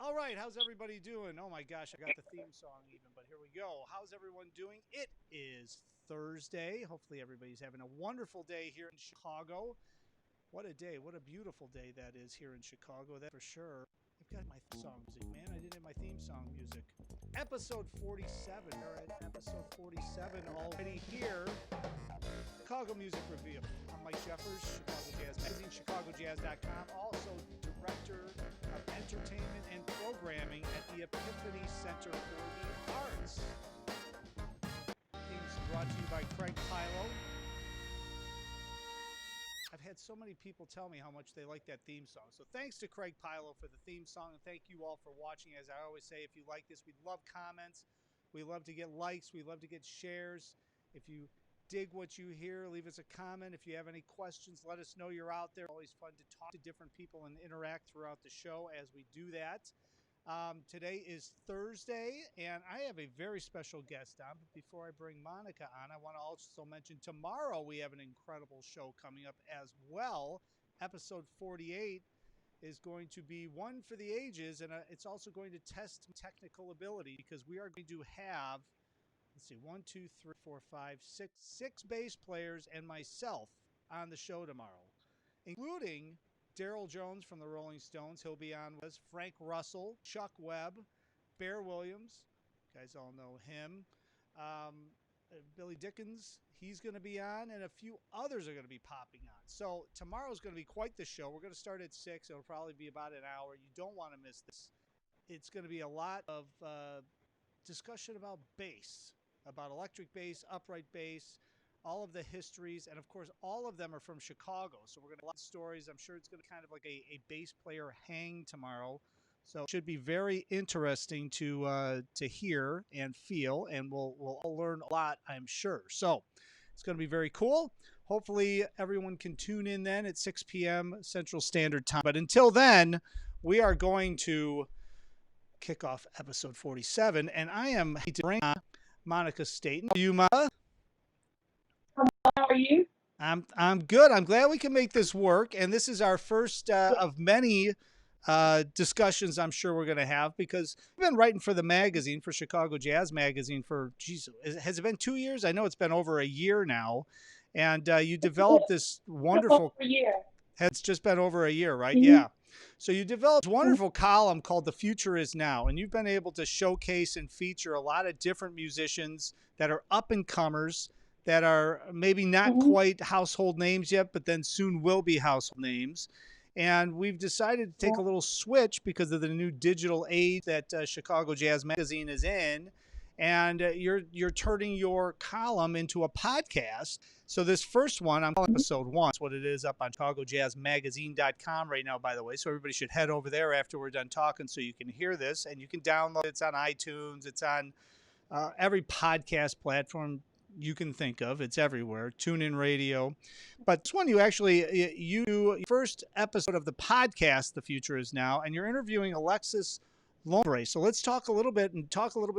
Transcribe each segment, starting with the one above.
All right, how's everybody doing? Oh my gosh, I got the theme song even, but here we go. How's everyone doing? It is Thursday. Hopefully, everybody's having a wonderful day here in Chicago. What a day. What a beautiful day that is here in Chicago, that for sure. I've got my theme song music, man. I didn't have my theme song music. Episode 47. We're at episode 47 already here. Chicago Music Review. I'm Mike Jeffers, Chicago Jazz Magazine, ChicagoJazz.com. Also, Director of Entertainment and Programming at the Epiphany Center for the Arts. Things brought to you by Craig Pilo. I've had so many people tell me how much they like that theme song. So thanks to Craig Pilo for the theme song, and thank you all for watching. As I always say, if you like this, we'd love comments. We love to get likes. We love to get shares. If you dig what you hear, leave us a comment. If you have any questions, let us know you're out there. Always fun to talk to different people and interact throughout the show as we do that. Today is Thursday, and I have a very special guest on. But before I bring Monica on, I want to also mention tomorrow we have an incredible show coming up as well. Episode 48 is going to be one for the ages, and it's also going to test technical ability because we are going to have, let's see, 1, 2, 3, 4, 5, 6, 6 bass players and myself on the show tomorrow, including Daryl Jones from the Rolling Stones. He'll be on with us. Frank Russell, Chuck Webb, Bear Williams. You guys all know him. Billy Dickens, he's going to be on, and a few others are going to be popping on. So tomorrow's going to be quite the show. We're going to start at 6. It'll probably be about an hour. You don't want to miss this. It's going to be a lot of discussion about bass, about electric bass, upright bass, all of the histories, and of course, all of them are from Chicago. So we're going to have a lot of stories. I'm sure it's going to be kind of like a bass player hang tomorrow. So it should be very interesting to hear and feel, and we'll all learn a lot, I'm sure. So it's going to be very cool. Hopefully, everyone can tune in then at 6 p.m. Central Standard Time. But until then, we are going to kick off episode 47, and I am happy to bring on Monica Staton. Are you, Ma? How are you? I'm good. I'm glad we can make this work, and this is our first of many discussions I'm sure we're going to have, because we've been writing for the magazine, for Chicago Jazz Magazine, for, geez, has it been 2 years? I know it's been over a year now, and you developed this wonderful. Over a year. It's just been over a year, right? Mm-hmm. Yeah. So you developed a wonderful column called The Future Is Now, and you've been able to showcase and feature a lot of different musicians that are up and comers, that are maybe not Mm-hmm. quite household names yet, but then soon will be household names. And we've decided to take a little switch because of the new digital age that Chicago Jazz Magazine is in. And you're turning your column into a podcast. So this first one, I'm calling episode 1. It's what it is up on ChicagoJazzMagazine.com right now, by the way. So everybody should head over there after we're done talking so you can hear this. And you can download it. It's on iTunes. It's on every podcast platform you can think of. It's everywhere. TuneIn Radio. But this one, you first episode of the podcast, The Future Is Now, and you're interviewing Alexis Lombre. So let's talk a little bit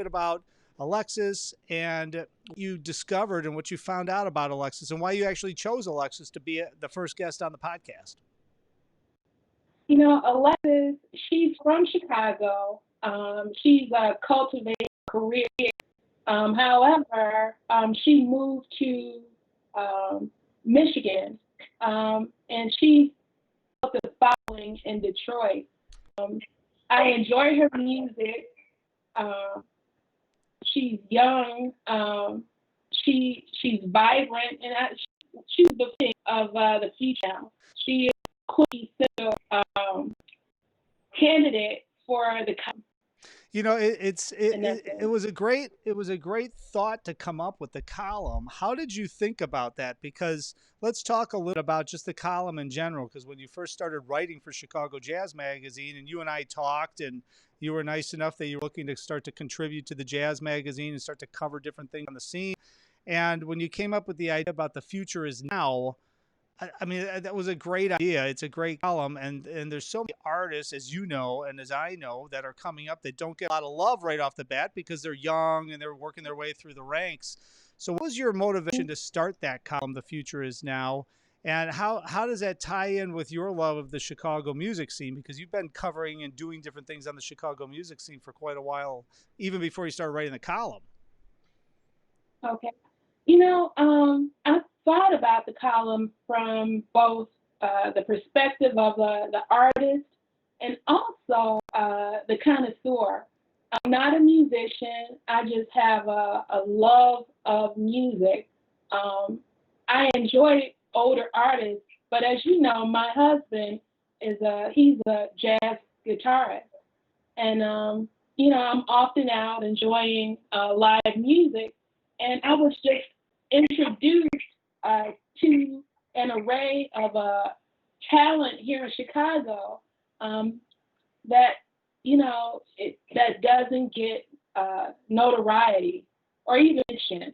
about Alexis and what you discovered and what you found out about Alexis and why you actually chose Alexis to be the first guest on the podcast. You know, Alexis, she's from Chicago. She's cultivating a career. However, she moved to Michigan, and she built a following in Detroit. I enjoy her music. She's young. She's vibrant, and she's the thing of the future now. She is a quintessential candidate for the. You know, it was a great thought to come up with the column. How did you think about that? Because let's talk a little about just the column in general. Because when you first started writing for Chicago Jazz Magazine, and you and I talked, and you were nice enough that you were looking to start to contribute to the Jazz Magazine and start to cover different things on the scene. And when you came up with the idea about The Future Is Now, I mean, that was a great idea. It's a great column. And there's so many artists, as you know, and as I know, that are coming up that don't get a lot of love right off the bat because they're young and they're working their way through the ranks. So what was your motivation to start that column, The Future Is Now? And how does that tie in with your love of the Chicago music scene? Because you've been covering and doing different things on the Chicago music scene for quite a while, even before you started writing the column. Okay. I thought about the column from both the perspective of the artist and also the connoisseur. I'm not a musician. I just have a love of music. I enjoy older artists, but as you know, my husband he's a jazz guitarist, and I'm often out enjoying live music, and I was just introduced uh, to an array of talent here in Chicago um, that that doesn't get notoriety or even mention.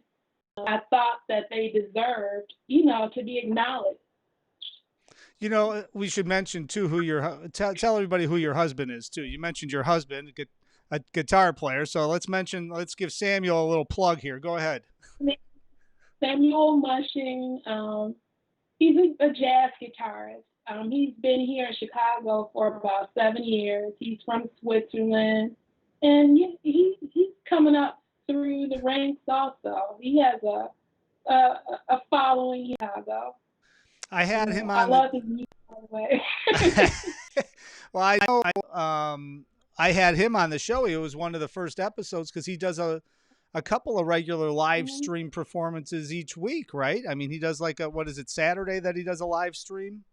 I thought that they deserved, to be acknowledged. We should mention too who tell everybody who your husband is too. You mentioned your husband, a guitar player. So let's give Samuel a little plug here. Go ahead. Samuel Mushing, he's a jazz guitarist. He's been here in Chicago for about 7 years. He's from Switzerland, and he's coming up through the ranks. Also, he has a following in Chicago. I had him I on the. love his music, by the way. Well, I know. I had him on the show. It was one of the first episodes because he does a couple of regular live stream performances each week, right? I mean, he does like what is it, Saturday that he does a live stream?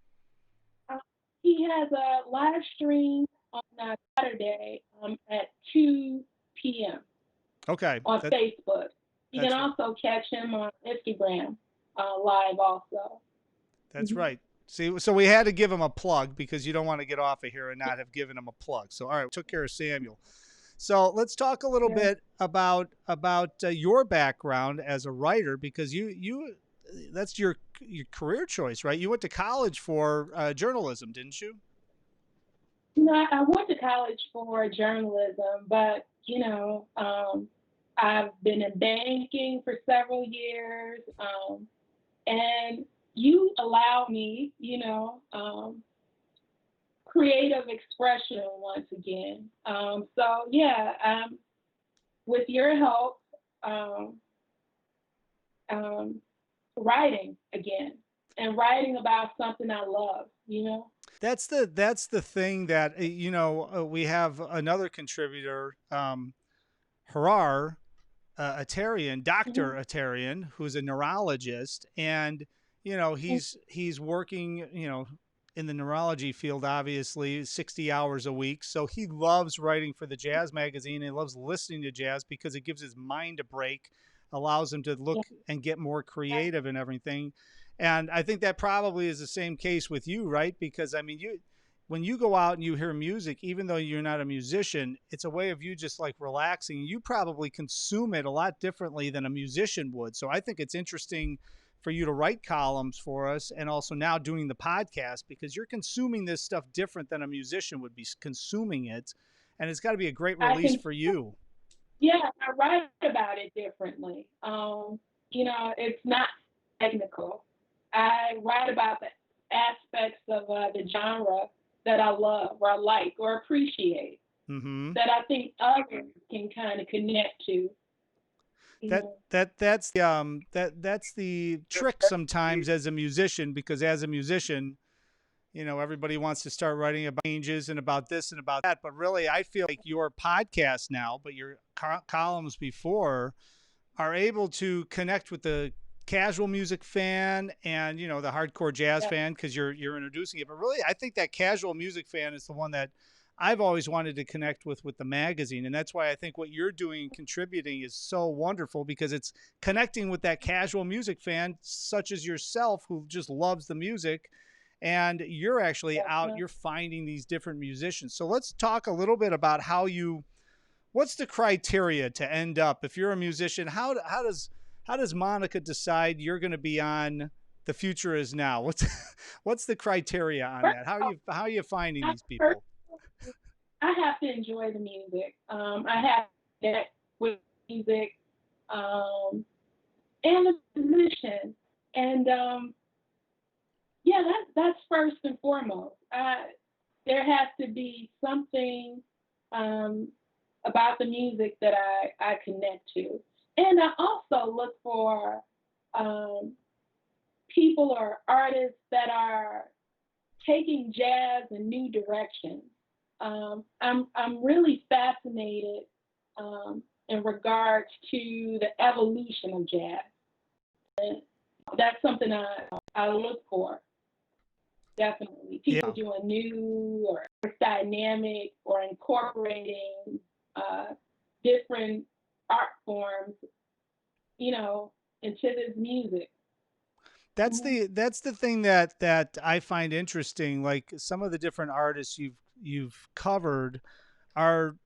He has a live stream on Saturday at 2 p.m. Okay, on Facebook. You can that's right. also catch him on Instagram live also. That's Mm-hmm. right. See, so we had to give him a plug because you don't want to get off of here and not have given him a plug. So, all right, we took care of Samuel. So let's talk a little Yeah. bit about your background as a writer because you that's your career choice, right? You went to college for journalism, didn't you? I went to college for journalism, but I've been in banking for several years, and you allow me, creative expression once again. So yeah, with your help, um, um, writing again and writing about something I love. That's the thing that we have another contributor, Harar Atarian, Dr. Mm-hmm. Atarian, who's a neurologist, and he's working, in the neurology field, obviously 60 hours a week. So he loves writing for the jazz magazine and he loves listening to jazz because it gives his mind a break, allows him to Yeah. look and get more creative and everything. And I think that probably is the same case with you, right? Because I mean, when you go out and you hear music, even though you're not a musician, it's a way of you just like relaxing. You probably consume it a lot differently than a musician would. So I think it's interesting for you to write columns for us and also now doing the podcast because you're consuming this stuff different than a musician would be consuming it. And it's got to be a great I release can, for you. yeah, I write about it differently. It's not technical. I write about the aspects of the genre that I love or I like or appreciate Mm-hmm. that I think others can kind of connect to. You that know. that's the trick sometimes as a musician because as a musician everybody wants to start writing about changes and about this and about that, but really I feel like your podcast now, but your columns before are able to connect with the casual music fan and the hardcore jazz Yeah. fan because you're introducing it. But really, I think that casual music fan is the one that I've always wanted to connect with the magazine, and that's why I think what you're doing and contributing is so wonderful because it's connecting with that casual music fan such as yourself who just loves the music. And you're actually out, Yeah. you're finding these different musicians. So let's talk a little bit about what's the criteria to end up if you're a musician? How does Monica decide you're going to be on The Future Is Now? What's the criteria on First that? of all, How are you finding I, these first, people? I have to enjoy the music. I have that with music um, and the musician. And yeah, that's first and foremost. There has to be something um, about the music that I connect to, and I also look for um, people or artists that are taking jazz in new directions. I'm really fascinated in regards to the evolution of jazz. And that's something I look for, definitely. People Yeah. doing new or dynamic or incorporating uh, different art forms, you know, into this music. Mhm. That's the thing that I find interesting. Like some of the different artists you've covered are,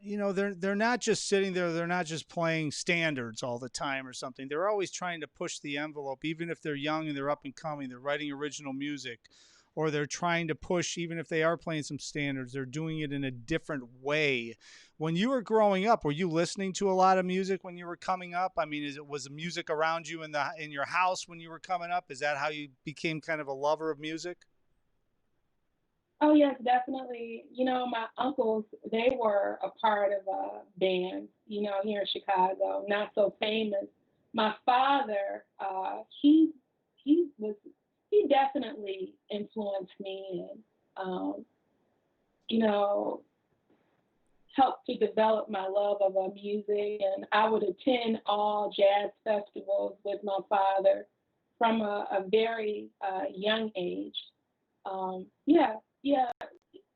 you know, they're not just sitting there, they're not just playing standards all the time or something. They're always trying to push the envelope, even if they're young and they're up and coming. They're writing original music, or they're trying to push, even if they are playing some standards, they're doing it in a different way. When you were growing up, were you listening to a lot of music when you were coming up? I mean, was the music around you in your house when you were coming up? Is that how you became kind of a lover of music? Oh yes, definitely. You know, my uncles, they were a part of a band, you know, here in Chicago, not so famous. My father, he was he definitely influenced me and you know, helped to develop my love of music, and I would attend all jazz festivals with my father from a very young age. Yeah, yeah,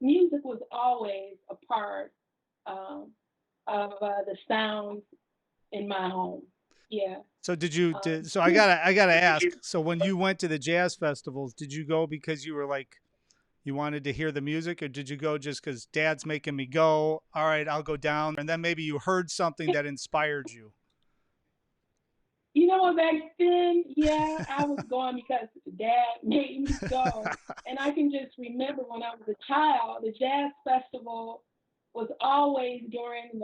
music was always a part um, of the sounds in my home. Yeah. So did you did so Yeah. I gotta ask, so when you went to the jazz festivals, did you go because you were like you wanted to hear the music, or did you go just because dad's making me go? All right, I'll go down there. And then maybe you heard something that inspired you. You know what, back then, yeah, I was going because dad made me go. And I can just remember when I was a child, the jazz festival was always during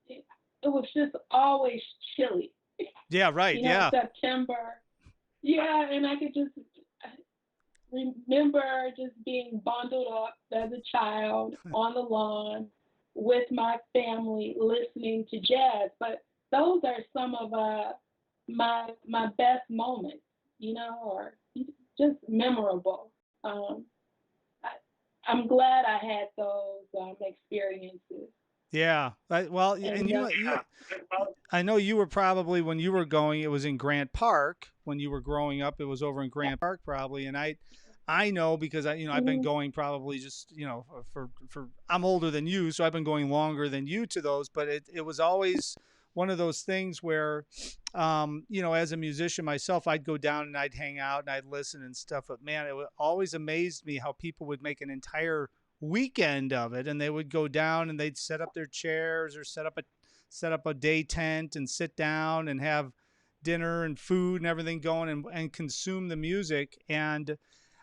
it was just always chilly, Yeah, right. you know, Yeah. September. Yeah, and I could just remember just being bundled up as a child on the lawn with my family listening to jazz. But those are some of my best moments, you know, or just memorable. Um, I, I'm glad I had those experiences. Yeah. Well, and And I know you were probably when you were going, it was in Grant Park. When you were growing up, it was over in Grant Park probably. And I know because I've been mhm, going probably just, for I'm older than you, so I've been going longer than you to those. But it was always one of those things where, as a musician myself, I'd go down and I'd hang out and I'd listen and stuff. But man, always amazed me how people would make an entire weekend of it, and they would go down and they'd set up their chairs or set up a day tent and sit down and have dinner and food and everything going, and consume the music. And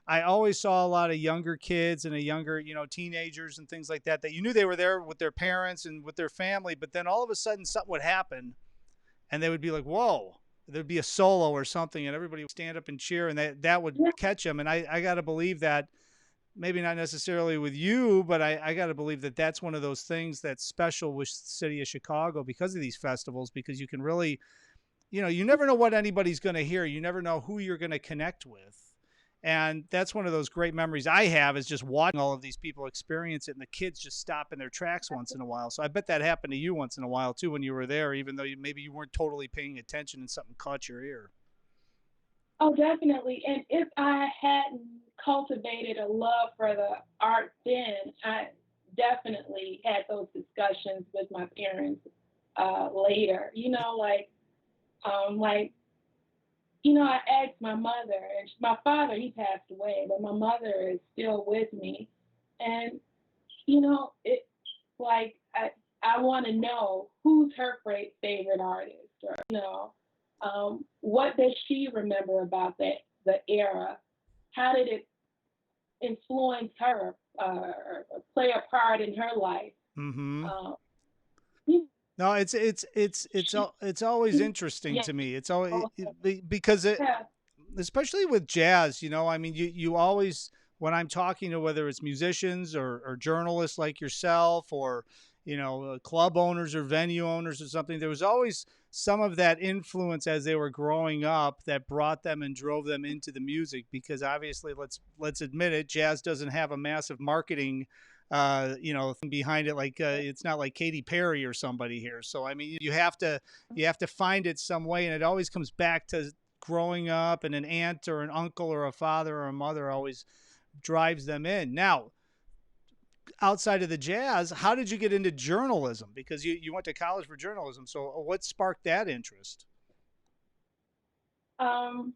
I always saw a lot of younger kids and a younger, teenagers and things like that, that you knew they were there with their parents and with their family, but then all of a sudden something would happen and they would be like, whoa, there'd be a solo or something and everybody would stand up and cheer, and that would yeah, catch them. And I got to believe that maybe not necessarily with you, but I got to believe that that's one of those things that's special with the city of Chicago because of these festivals, because you can really, you never know what anybody's going to hear. You never know who you're going to connect with. And that's one of those great memories I have, is just watching all of these people experience it, and the kids just stop in their tracks once in a while. So I bet that happened to you once in a while too when you were there, even though maybe you weren't totally paying attention and something caught your ear. oh, definitely. And if I hadn't cultivated a love for the art then, I definitely had those discussions with my parents later. Like, I asked my mother, and my father, he passed away, but my mother is still with me. And, it's like I want to know who's her favorite artist, or, what does she remember about the era? How did it influence her or play a part in her life? Mm-hmm. Um, No, it's she, it's always she, interesting yeah, to me. It's always because yeah, especially with jazz, I mean, you always, when I'm talking to whether it's musicians or journalists like yourself or, club owners or venue owners or something, there was always some of that influence as they were growing up that brought them and drove them into the music because obviously let's admit it, jazz doesn't have a massive marketing thing behind it, like it's not like Katy Perry or somebody here. So I mean, you have to find it some way, and it always comes back to growing up, and an aunt or an uncle or a father or a mother always drives them in. Now, outside of the jazz, how did you get into journalism? Because you went to college for journalism. So what sparked that interest? Um,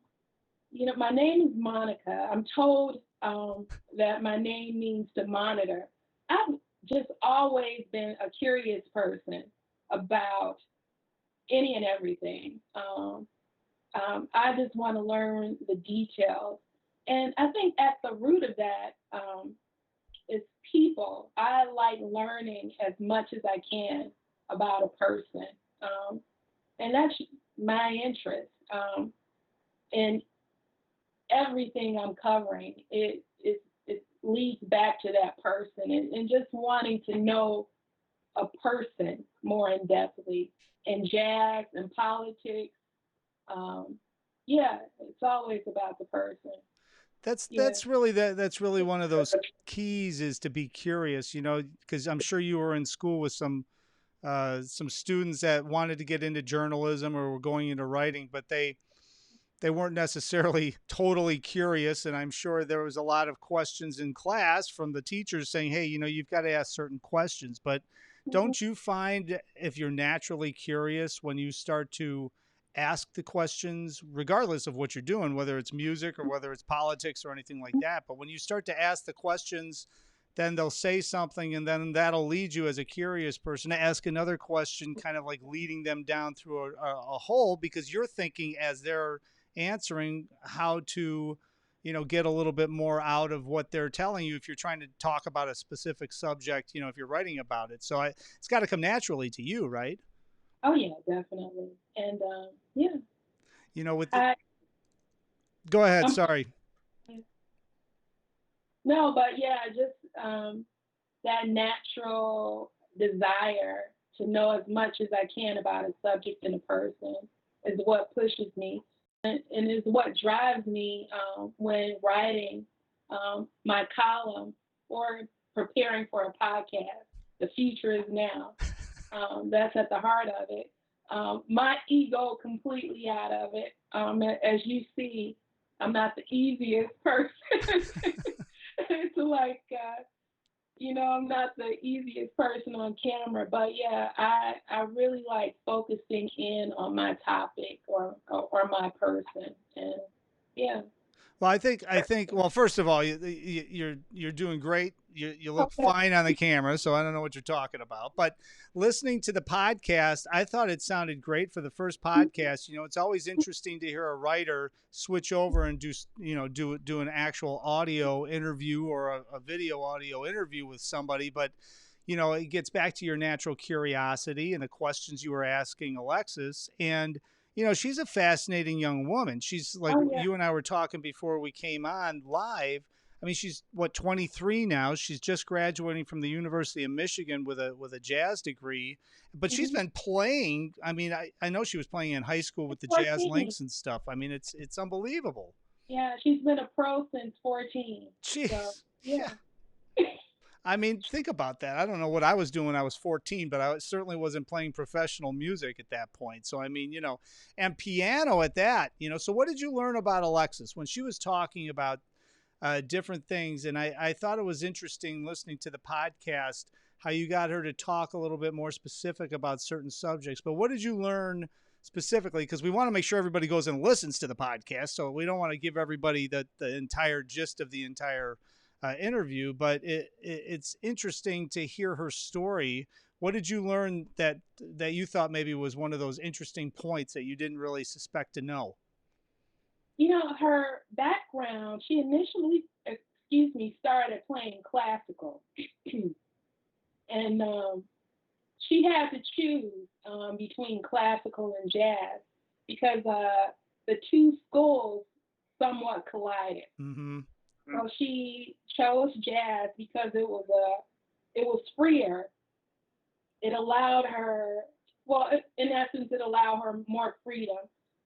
my name is Monica. I'm told that my name means to monitor. I've just always been a curious person about any and everything. I just want to learn the details. And I think at the root of that is people. I like learning as much as I can about a person. Um, and that's my interest. And everything I'm covering, it leads back to that person and just wanting to know a person more in depthly. And jazz and politics, um, yeah, it's always about the person. That's Yeah. that's really that's really one of those keys, is to be curious, because I'm sure you were in school with some students that wanted to get into journalism or were going into writing, but they weren't necessarily totally curious. And I'm sure there was a lot of questions in class from the teachers saying, hey, you've got to ask certain questions. But Mhm. don't you find, if you're naturally curious, when you start to ask the questions, regardless of what you're doing, whether it's music or whether it's politics or anything like that, but when you start to ask the questions, then they'll say something, and then that'll lead you as a curious person to ask another question, kind of like leading them down through a hole, because you're thinking as they're answering how to get a little bit more out of what they're telling you, if you're trying to talk about a specific subject, if you're writing about it. So it's got to come naturally to you, right? Oh yeah, definitely. And yeah, With the, I go ahead, I'm sorry. no, but yeah, just that natural desire to know as much as I can about a subject and a person is what pushes me and is what drives me when writing my column or preparing for a podcast. The future is now. That's at the heart of it. My ego completely out of it. As you see, I'm not the easiest person to I'm not the easiest person on camera, but yeah, I really like focusing in on my topic or my person, and yeah. Well, I think. Well, first of all, you're doing great. You look Okay. fine on the camera, so I don't know what you're talking about. But listening to the podcast, I thought it sounded great for the first podcast. It's always interesting to hear a writer switch over and do an actual audio interview or a video audio interview with somebody. But it gets back to your natural curiosity and the questions you were asking Alexis. And she's a fascinating young woman. She's like, Oh yeah. you and I were talking before we came on live. I mean, she's what, 23 now. She's just graduating from the University of Michigan with a jazz degree, but she's Mm-hmm. been playing. I mean, I know she was playing in high school with the Jazz 14. Links and stuff. I mean, it's unbelievable. Yeah, she's been a pro since 14. So Jeez. yeah. Yeah. I mean, think about that. I don't know what I was doing when I was 14, but I certainly wasn't playing professional music at that point. So, I mean, and piano at that. So what did you learn about Alexis when she was talking about different things? And I thought it was interesting listening to the podcast how you got her to talk a little bit more specific about certain subjects. But what did you learn specifically? Because we want to make sure everybody goes and listens to the podcast. So we don't want to give everybody the entire gist of the entire interview, but it's interesting to hear her story. What did you learn that you thought maybe was one of those interesting points that you didn't really suspect to know? Her background, she initially, started playing classical. And she had to choose between classical and jazz because the two schools somewhat collided. Mm-hmm. So she chose jazz because it was freer. It allowed her, well, in essence, it allowed her more freedom,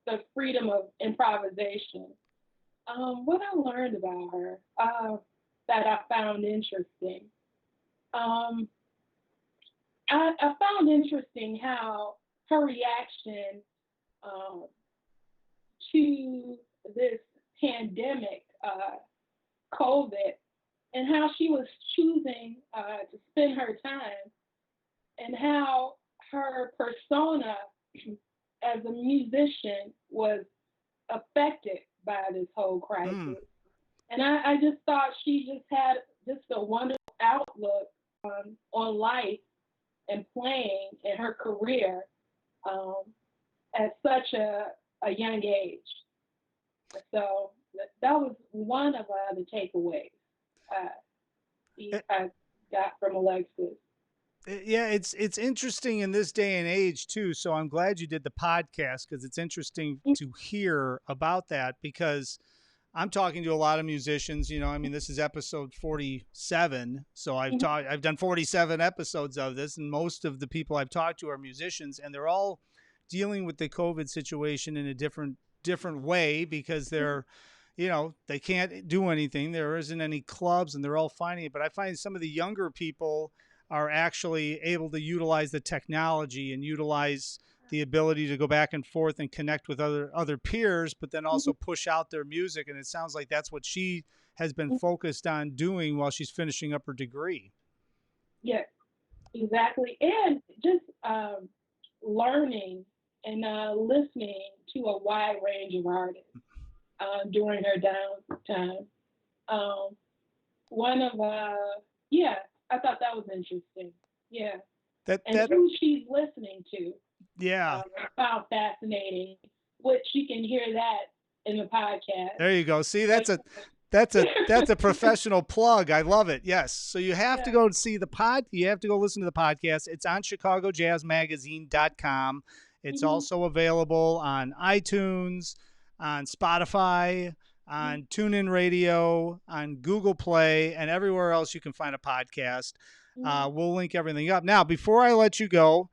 the freedom of improvisation. What I learned about her that I found interesting. Um, I found interesting how her reaction um, to this pandemic, COVID, and how she was choosing to spend her time, and how her persona as a musician was affected by this whole Mm. crisis. And I just thought she just had just a wonderful outlook on life and playing in her career um, at such a young age. So that was one of the takeaways uh, I got from Alexis. Yeah, it's interesting in this day and age too. So I'm glad you did the podcast because it's interesting to hear about that because I'm talking to a lot of musicians. I mean, this is episode 47, so I've done 47 episodes of this, and most of the people I've talked to are musicians, and they're all dealing with the COVID situation in a different way because they can't do anything. There isn't any clubs, and they're all finding it. But I find some of the younger people are actually able to utilize the technology and utilize the ability to go back and forth and connect with other peers, but then also push out their music. And it sounds like that's what she has been focused on doing while she's finishing up her degree. Yes, exactly. And just learning and listening to a wide range of artists during her downtime. Um, one of, yeah, I thought that was interesting. Yeah. That And that who she's listening to, yeah. I found fascinating, which you can hear that in the podcast. There you go. See, But, that's a professional plug. I love it. Yes. So you have to yeah. go see the pod. You have to go listen to the podcast. It's on chicagojazzmagazine.com. It's Mm-hmm, also available on iTunes, on Spotify, on TuneIn Radio, on Google Play, and everywhere else you can find a podcast. mm-hmm. We'll link everything up. Now, before I let you go,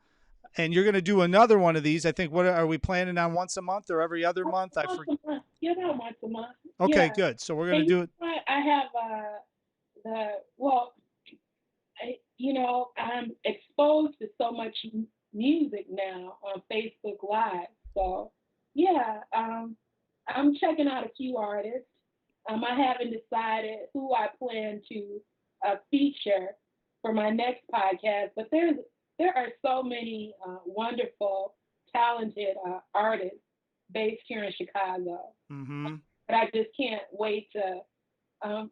and you're going to do another one of these. I think, what are we planning on, once a month or every other month? I Once forget. a month. Yeah, about once a month. Okay, Yeah. good. So we're going to And you do it. know what? I have well, I'm exposed to so much music now on Facebook Live. So, yeah, I'm checking out a few artists. I haven't decided who I plan to feature for my next podcast, but there are so many wonderful, talented artists based here in Chicago Mm-hmm. that I just can't wait to um,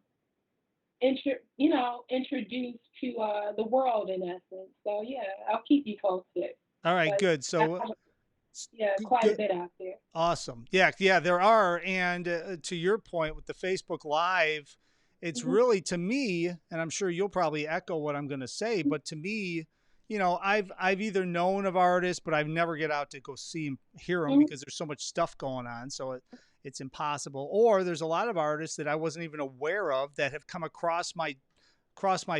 introduce to the world in essence. So yeah, I'll keep you posted. All right, But good. I So have, yeah, quite a good. bit out there. Awesome. Yeah, yeah, there are. And to your point with the Facebook Live, it's Hmm. really, to me, and I'm sure you'll probably echo what I'm going to say, but to me, I've either known of artists, but I've never get out to go see them, hear them Hmm. because there's so much stuff going on, so it's impossible. Or there's a lot of artists that I wasn't even aware of that have come across my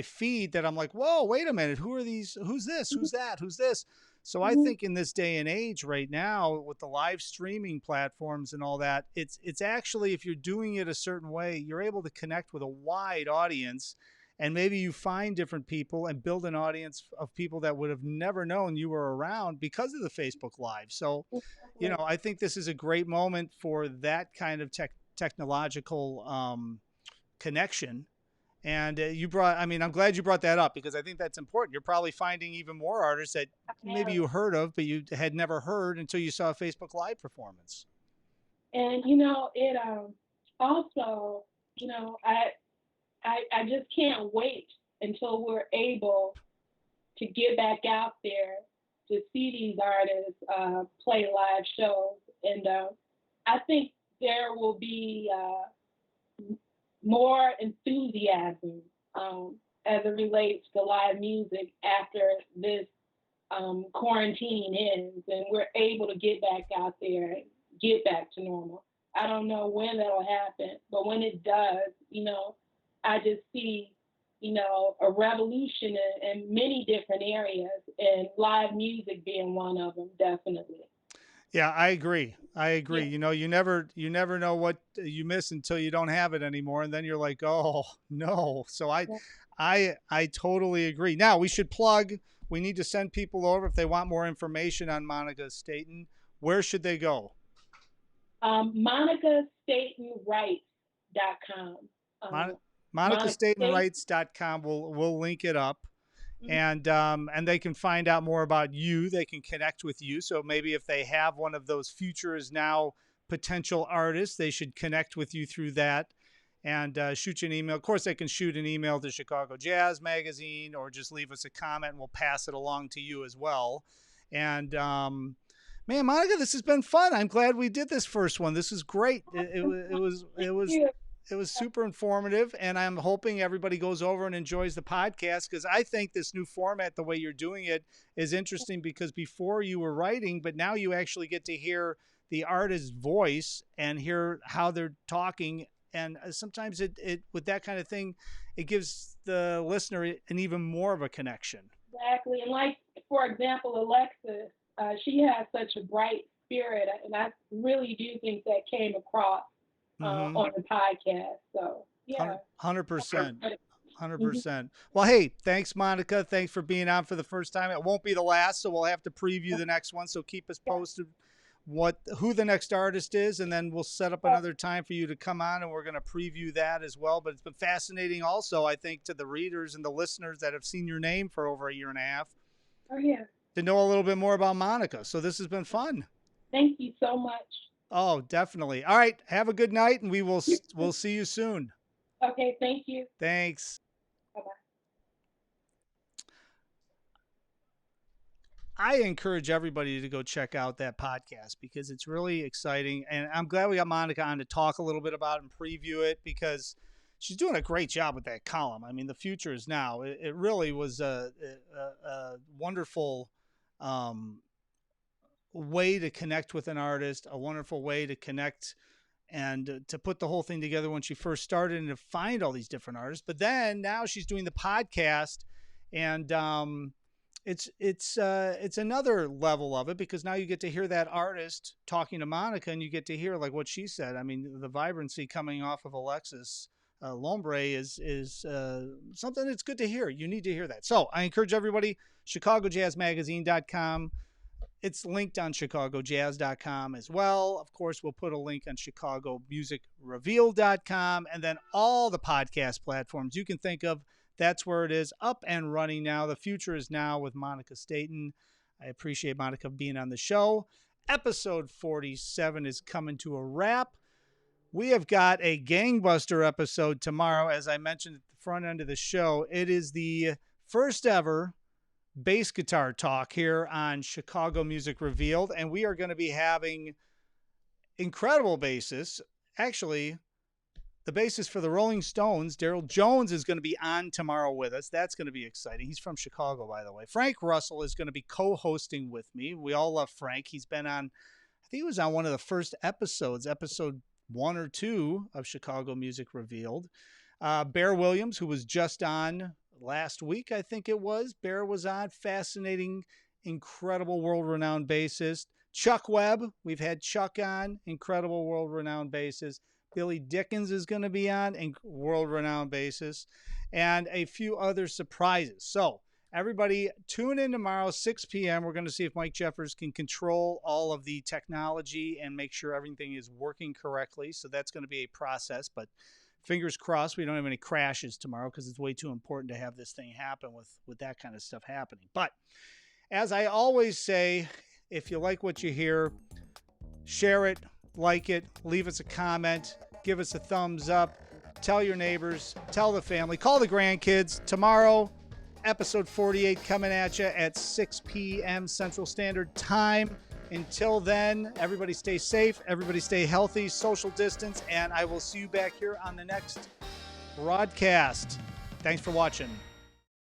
feed that I'm like, whoa, wait a minute, who are these? Who's this? Who's that? Who's this? So I Hmm. think in this day and age right now with the live streaming platforms and all that, it's actually, if you're doing it a certain way, you're able to connect with a wide audience, and maybe you find different people and build an audience of people that would have never known you were around because of the Facebook Live. So, Exactly. I think this is a great moment for that kind of technological connection. And I mean, I'm glad you brought that up because I think that's important. You're probably finding even more artists that I maybe am. you heard of, but you had never heard until you saw a Facebook Live performance. And it also, I just can't wait until we're able to get back out there to see these artists play live shows. And I think there will be more enthusiasm as it relates to live music after this quarantine ends and we're able to get back out there and get back to normal. I don't know when that'll happen, but when it does, I just see, a revolution in many different areas, and live music being one of them, definitely. Yeah, I agree. I agree. Yeah. You never know what you miss until you don't have it anymore, and then you're like, oh no. So I totally agree. Now we should plug. We need to send people over if they want more information on Monica Staton. Where should they go? MonicaStatenWrites.com. Mon- Um, Monica State. MonicaStatenWrites.com. We'll link it up. Mhm. And they can find out more about you. They can connect with you. So maybe if they have one of those future is now potential artists, they should connect with you through that and shoot you an email. Of course, they can shoot an email to Chicago Jazz Magazine or just leave us a comment and we'll pass it along to you as well. And man, Monica, this has been fun. I'm glad we did this first one. This is great. It was Yeah. it was super informative, and I'm hoping everybody goes over and enjoys the podcast because I think this new format, the way you're doing it, is interesting because before you were writing, but now you actually get to hear the artist's voice and hear how they're talking. And sometimes it with that kind of thing, it gives the listener an even more of a connection. Exactly. And like, for example, Alexis, she has such a bright spirit, and I really do think that came across Mm-hmm. on the podcast. So, yeah. 100%. Mhm. 100%. Well, hey, thanks, Monica. Thanks for being on for the first time. It won't be the last, so we'll have to preview the next one. So keep us posted who the next artist is, and then we'll set up another time for you to come on, and we're going to preview that as well. But it's been fascinating, also, I think, to the readers and the listeners that have seen your name for over a year and a half Oh, yeah. to know a little bit more about Monica. So this has been fun. Thank you so much. Oh, definitely. All right. Have a good night, and we'll see you soon. Okay. Thank you. Thanks. Bye bye. I encourage everybody to go check out that podcast because it's really exciting. And I'm glad we got Monica on to talk a little bit about it and preview it because she's doing a great job with that column. I mean, the future is now. It really was a wonderful way to connect with an artist, a wonderful way to connect and to put the whole thing together when she first started and to find all these different artists. But then now she's doing the podcast, and it's another level of it because now you get to hear that artist talking to Monica, and you get to hear like what she said. I mean, the vibrancy coming off of Alexis Lombre is something that's good to hear. You need to hear that. So I encourage everybody, ChicagoJazzMagazine.com. It's linked on ChicagoJazz.com as well. Of course, we'll put a link on ChicagoMusicReveal.com and then all the podcast platforms you can think of. That's where it is, up and running now. The future is now with Monica Staton. I appreciate Monica being on the show. Episode 47 is coming to a wrap. We have got a gangbuster episode tomorrow, as I mentioned at the front end of the show. It is the first ever bass guitar talk here on Chicago Music Revealed, and we are going to be having incredible bassists. Actually, the bassist for the Rolling Stones, Daryl Jones, is going to be on tomorrow with us. That's going to be exciting. He's from Chicago, by the way. Frank Russell is going to be co-hosting with me. We all love Frank. He's been on, I think he was on one of the first episodes, episode 1 or 2 of Chicago Music Revealed. Bear Williams, who was just on last week, I think it was. Bear was on. Fascinating, incredible, world-renowned bassist. Chuck Webb, we've had Chuck on. Incredible, world-renowned bassist. Billy Dickens is going to be on, and world-renowned bassist. And a few other surprises. So everybody tune in tomorrow, 6 p.m. We're going to see if Mike Jeffers can control all of the technology and make sure everything is working correctly. So that's going to be a process, but fingers crossed we don't have any crashes tomorrow because it's way too important to have this thing happen with that kind of stuff happening. But as I always say, if you like what you hear, share it, like it, leave us a comment, give us a thumbs up, tell your neighbors, tell the family, call the grandkids. Tomorrow, episode 48 coming at you at 6 p.m. Central Standard Time. Until then, everybody stay safe, everybody stay healthy, social distance, and I will see you back here on the next broadcast. Thanks for watching.